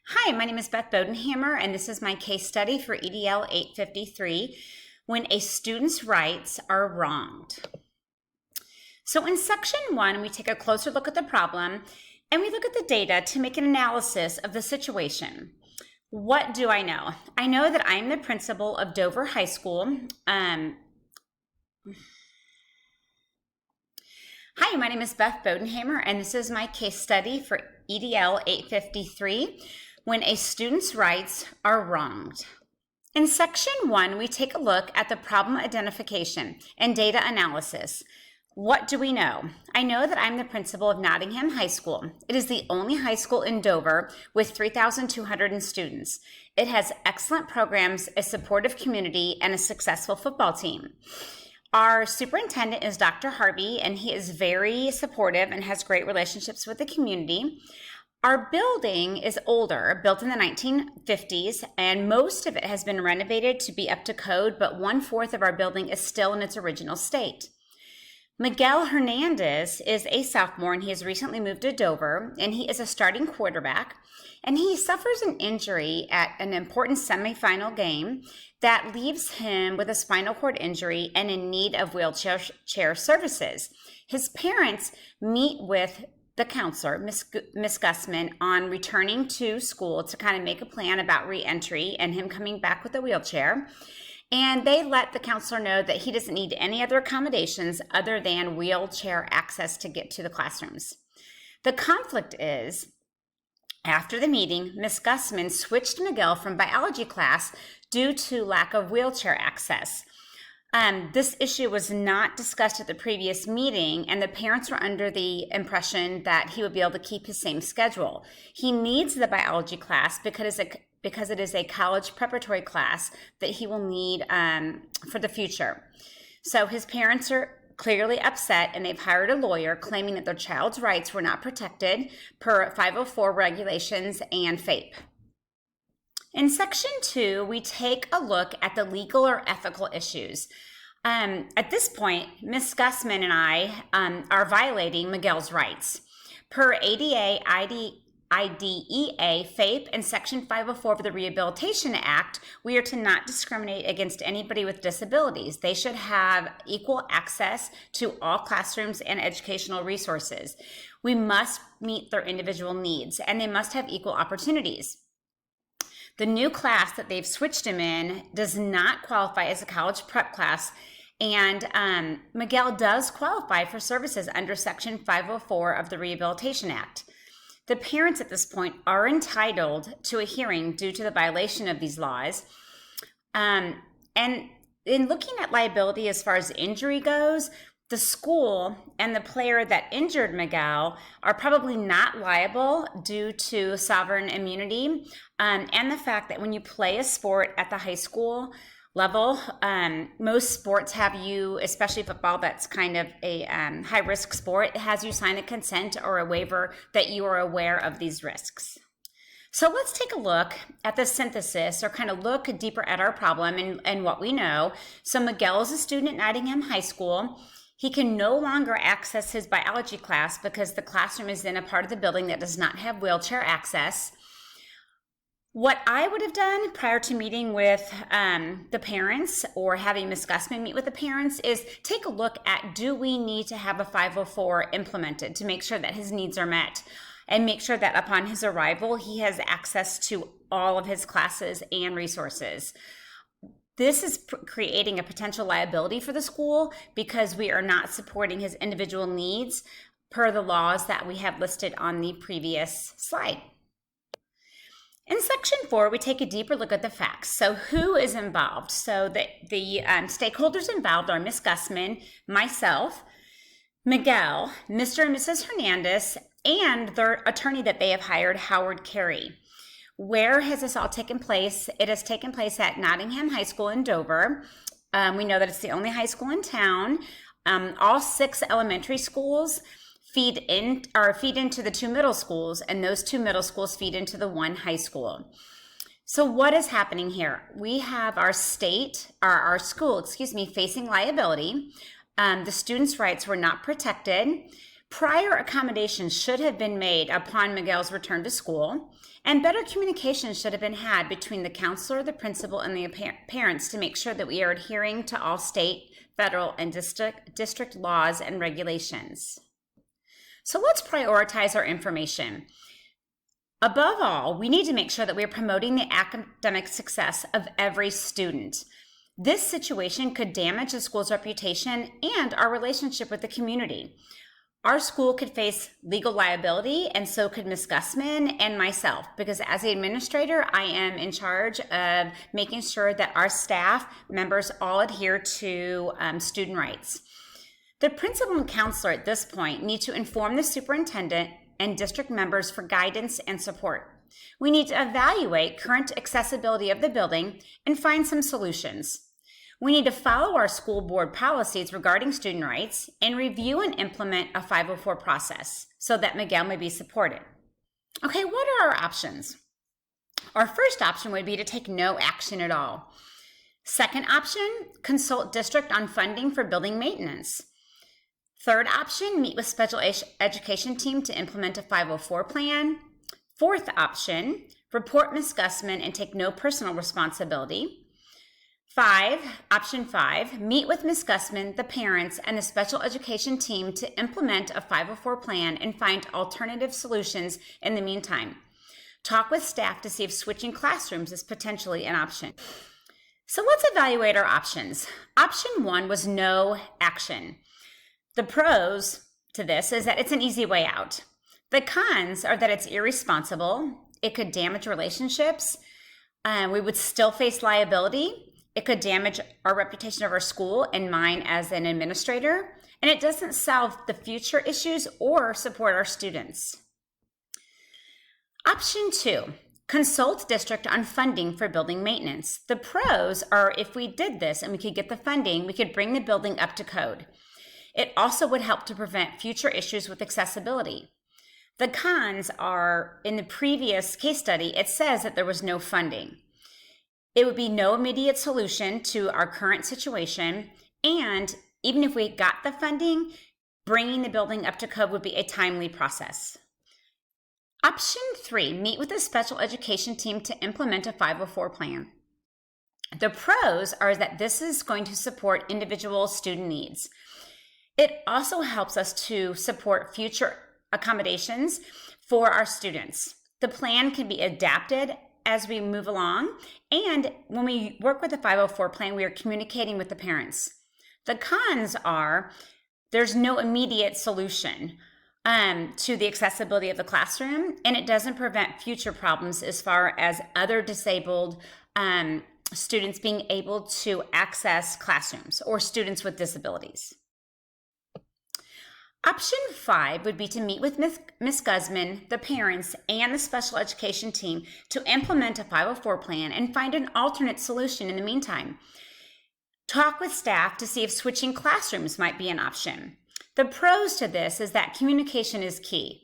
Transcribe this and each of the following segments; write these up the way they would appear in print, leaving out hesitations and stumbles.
Hi, my name is Beth Bodenhammer, and this is my case study for EDL 853, when a student's rights are wronged. So in section 1, we take a closer look at the problem, and we look at the data to make an analysis of the situation. What do I know? I know that I'm the principal of Dover High School. Hi, my name is Beth Bodenhammer, and this is my case study for EDL 853, when a student's rights are wronged. In section 1, we take a look at the problem identification and data analysis. What do we know? I know that I'm the principal of Nottingham High School. It is the only high school in Dover with 3,200 students. It has excellent programs, a supportive community, and a successful football team. Our superintendent is Dr. Harvey, and he is very supportive and has great relationships with the community. Our building is older, built in the 1950s, and most of it has been renovated to be up to code, but 1/4 of our building is still in its original state. Miguel Hernandez is a sophomore, and he has recently moved to Dover, and he is a starting quarterback, and he suffers an injury at an important semifinal game that leaves him with a spinal cord injury and in need of wheelchair services. His parents meet with the counselor, Miss Gussman, on returning to school to kind of make a plan about re-entry and him coming back with a wheelchair. And they let the counselor know that he doesn't need any other accommodations other than wheelchair access to get to the classrooms. The conflict is, after the meeting, Miss Gussman switched Miguel from biology class due to lack of wheelchair access. This issue was not discussed at the previous meeting, and the parents were under the impression that he would be able to keep his same schedule. He needs the biology class because it is a college preparatory class that he will need for the future. So his parents are clearly upset, and they've hired a lawyer claiming that their child's rights were not protected per 504 regulations and FAPE. In section 2, we take a look at the legal or ethical issues. At this point, Ms. Gussman and I are violating Miguel's rights. Per ADA, IDEA, FAPE, and Section 504 of the Rehabilitation Act, we are to not discriminate against anybody with disabilities. They should have equal access to all classrooms and educational resources. We must meet their individual needs, and they must have equal opportunities. The new class that they've switched him in does not qualify as a college prep class, and Miguel does qualify for services under Section 504 of the Rehabilitation Act. The parents at this point are entitled to a hearing due to the violation of these laws. And in looking at liability as far as injury goes, the school and the player that injured Miguel are probably not liable due to sovereign immunity, and the fact that when you play a sport at the high school level, most sports have you, especially football, that's kind of a high-risk sport, it has you sign a consent or a waiver that you are aware of these risks. So let's take a look at the synthesis, or kind of look deeper at our problem and what we know. So Miguel is a student at Nottingham High School. He can no longer access his biology class because the classroom is in a part of the building that does not have wheelchair access. What I would have done prior to meeting with the parents or having Ms. Gussman meet with the parents is take a look at, do we need to have a 504 implemented to make sure that his needs are met, and make sure that upon his arrival, he has access to all of his classes and resources. This is creating a potential liability for the school because we are not supporting his individual needs per the laws that we have listed on the previous slide. In section 4, we take a deeper look at the facts. So who is involved? So the stakeholders involved are Ms. Gussman, myself, Miguel, Mr. and Mrs. Hernandez, and their attorney that they have hired, Howard Carey. Where has this all taken place? It has taken place at Nottingham High School in Dover. We know that it's the only high school in town. All 6 elementary schools feed into the 2 middle schools, and those 2 middle schools feed into the 1 high school. So what is happening here? We have our school, facing liability. The students' rights were not protected Prior accommodations should have been made upon Miguel's return to school, and better communication should have been had between the counselor, the principal, and the parents to make sure that we are adhering to all state, federal, and district laws and regulations. So let's prioritize our information. Above all, we need to make sure that we are promoting the academic success of every student. This situation could damage the school's reputation and our relationship with the community. Our school could face legal liability, and so could Ms. Gussman and myself, because as the administrator, I am in charge of making sure that our staff members all adhere to student rights. The principal and counselor at this point need to inform the superintendent and district members for guidance and support. We need to evaluate current accessibility of the building and find some solutions. We need to follow our school board policies regarding student rights and review and implement a 504 process so that Miguel may be supported. Okay, what are our options? Our first option would be to take no action at all. Second option, consult district on funding for building maintenance. Third option, meet with special education team to implement a 504 plan. Fourth option, report Ms. Gussman and take no personal responsibility. Option 5, meet with Ms. Gussman, the parents, and the special education team to implement a 504 plan and find alternative solutions in the meantime. Talk with staff to see if switching classrooms is potentially an option. So let's evaluate our options. Option 1 was no action. The pros to this is that it's an easy way out. The cons are that it's irresponsible. It could damage relationships. We would still face liability. It could damage our reputation of our school and mine as an administrator. And it doesn't solve the future issues or support our students. Option 2, consult district on funding for building maintenance. The pros are if we did this and we could get the funding, we could bring the building up to code. It also would help to prevent future issues with accessibility. The cons are, in the previous case study, it says that there was no funding. It would be no immediate solution to our current situation, and even if we got the funding, bringing the building up to code would be a timely process. Option 3, meet with a special education team to implement a 504 plan. The pros are that this is going to support individual student needs. It also helps us to support future accommodations for our students. The plan can be adapted as we move along, and when we work with the 504 plan, we are communicating with the parents. The cons are there's no immediate solution to the accessibility of the classroom, and it doesn't prevent future problems as far as other disabled students being able to access classrooms or students with disabilities. Option 5 would be to meet with Ms. Gussman, the parents, and the special education team to implement a 504 plan and find an alternate solution in the meantime. Talk with staff to see if switching classrooms might be an option. The pros to this is that communication is key.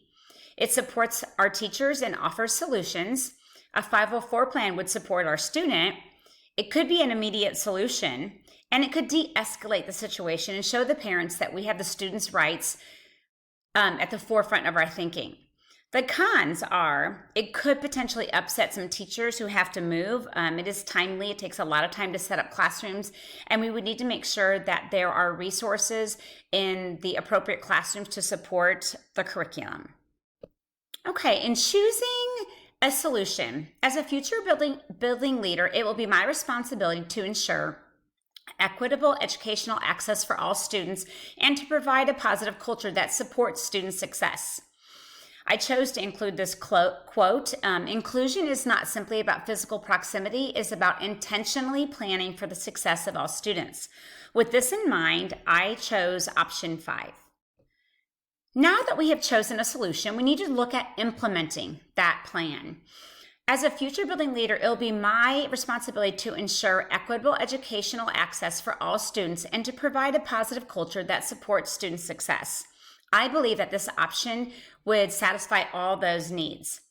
It supports our teachers and offers solutions. A 504 plan would support our student. It could be an immediate solution, and it could de-escalate the situation and show the parents that we have the students' rights at the forefront of our thinking. The cons are it could potentially upset some teachers who have to move. It is timely. It takes a lot of time to set up classrooms, and we would need to make sure that there are resources in the appropriate classrooms to support the curriculum. Okay, in choosing a solution, as a future building leader, it will be my responsibility to ensure equitable educational access for all students and to provide a positive culture that supports student success. I chose to include this quote, inclusion is not simply about physical proximity, it's about intentionally planning for the success of all students. With this in mind, I chose option 5. Now that we have chosen a solution, we need to look at implementing that plan. As a future building leader, it will be my responsibility to ensure equitable educational access for all students and to provide a positive culture that supports student success. I believe that this option would satisfy all those needs.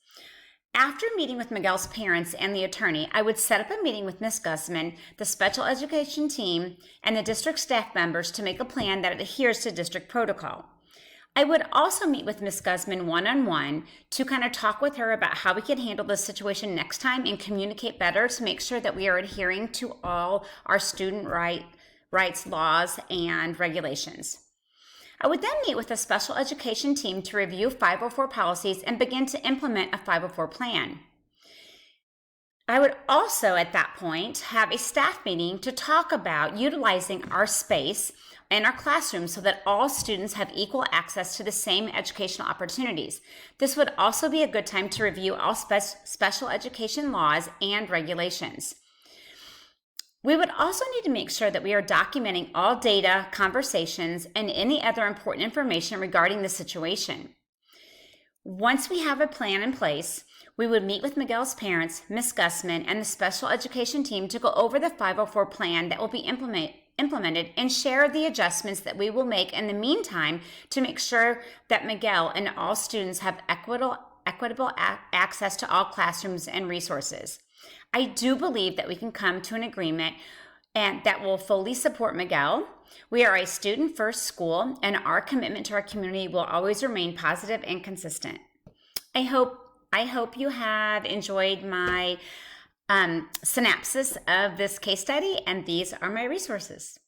After meeting with Miguel's parents and the attorney, I would set up a meeting with Ms. Gussman, the special education team, and the district staff members to make a plan that adheres to district protocol. I would also meet with Ms. Guzman one-on-one to kind of talk with her about how we can handle this situation next time and communicate better to make sure that we are adhering to all our student rights laws and regulations. I would then meet with a special education team to review 504 policies and begin to implement a 504 plan. I would also, at that point, have a staff meeting to talk about utilizing our space in our classrooms so that all students have equal access to the same educational opportunities. This would also be a good time to review all special education laws and regulations. We would also need to make sure that we are documenting all data, conversations, and any other important information regarding the situation. Once we have a plan in place, we would meet with Miguel's parents, Ms. Gusman, and the special education team to go over the 504 plan that will be implemented and share the adjustments that we will make in the meantime to make sure that Miguel and all students have equitable access to all classrooms and resources. I do believe that we can come to an agreement and that will fully support Miguel. We are a student-first school, and our commitment to our community will always remain positive and consistent. I hope you have enjoyed my synopsis of this case study, and these are my resources.